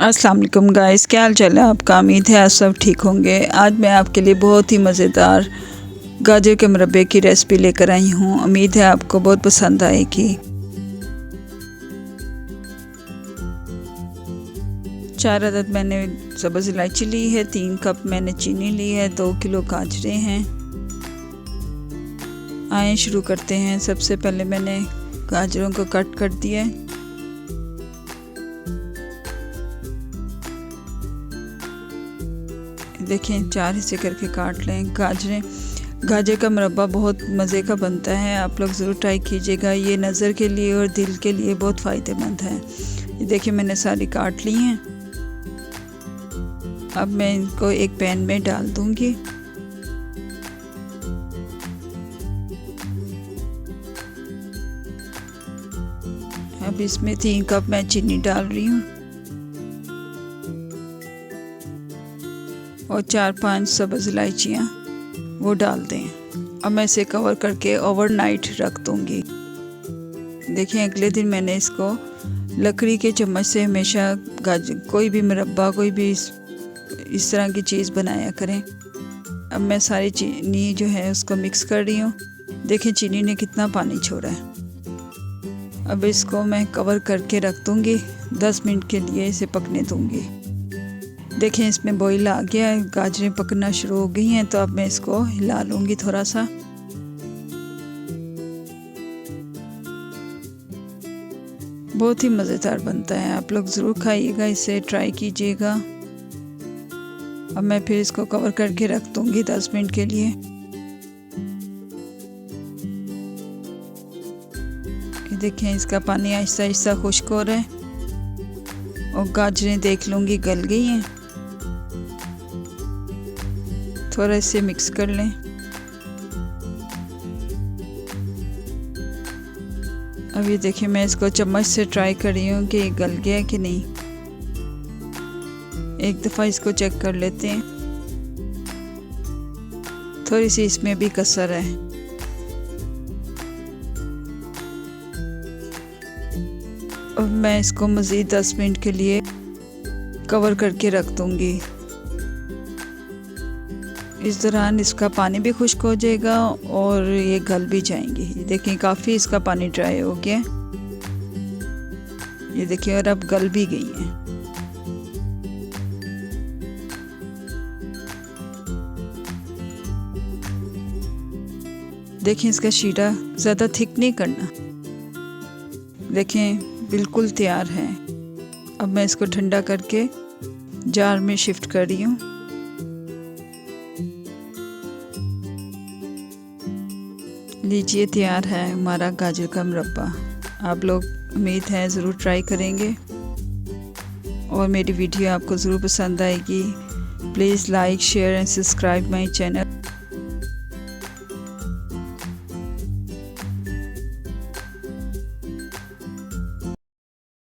अस्सलाम वालेकुम गाइस, क्या हाल चाल है आपका। उम्मीद है आप सब ठीक होंगे। आज मैं आपके लिए बहुत ही मज़ेदार गाजर के मुरब्बे की रेसिपी लेकर आई हूँ। उम्मीद है आपको बहुत पसंद आएगी। 4 अदद मैंने सब्ज़ इलायची ली है, 3 कप मैंने चीनी ली है, 2 किलो गाजरें हैं। आए शुरू करते हैं। सबसे पहले मैंने गाजरों को कट कर दिया है। देखें 4 हिस्से करके काट लें। गाजर का मुरब्बा बहुत मज़े का बनता है, आप लोग ज़रूर ट्राई कीजिएगा। ये नज़र के लिए और दिल के लिए बहुत फ़ायदेमंद है। ये देखिए मैंने सारी काट ली हैं। अब मैं इनको एक पैन में डाल दूंगी। अब इसमें 3 कप मैं चीनी डाल रही हूँ और 4-5 सब्ज़ इलायचियाँ वो डाल दें। अब मैं इसे कवर करके ओवरनाइट रख दूँगी। देखें अगले दिन मैंने इसको लकड़ी के चम्मच से हमेशा कोई भी मुरब्बा कोई भी इस तरह की चीज़ बनाया करें। अब मैं सारी चीनी जो है उसको मिक्स कर रही हूँ। देखें चीनी ने कितना पानी छोड़ा है। अब इसको मैं कवर करके रख दूँगी, 10 मिनट के लिए इसे पकने दूँगी। देखें इसमें बॉईल आ गया है, गाजरें पकना शुरू हो गई हैं। तो अब मैं इसको हिला लूँगी थोड़ा सा। बहुत ही मज़ेदार बनता है, आप लोग ज़रूर खाइएगा, इसे ट्राई कीजिएगा। अब मैं फिर इसको कवर करके रख दूँगी 10 मिनट के लिए। देखें इसका पानी आहिस्ता आहिस्ता खुश्क हो रहा है और गाजरें देख लूँगी गल गई हैं। थोड़ा इसे मिक्स कर लें। अब ये देखिए मैं इसको चम्मच से ट्राई कर रही हूँ कि ये गल गया कि नहीं। एक दफ़ा इसको चेक कर लेते हैं। थोड़ी सी इसमें भी कसर है। अब मैं इसको मज़ीद 10 मिनट के लिए कवर करके रख दूँगी। इस दौरान इसका पानी भी खुश्क हो जाएगा और ये गल भी जाएंगी। ये देखें काफ़ी इसका पानी ड्राई हो गया। ये देखिए और अब गल भी गई हैं। देखें इसका शीरा ज़्यादा थिक नहीं करना। देखें बिल्कुल तैयार है। अब मैं इसको ठंडा करके जार में शिफ्ट कर रही हूँ। लीजिए तैयार है हमारा गाजर का मुरब्बा। आप लोग उम्मीद है ज़रूर ट्राई करेंगे और मेरी वीडियो आपको ज़रूर पसंद आएगी। Please like share and subscribe my channel.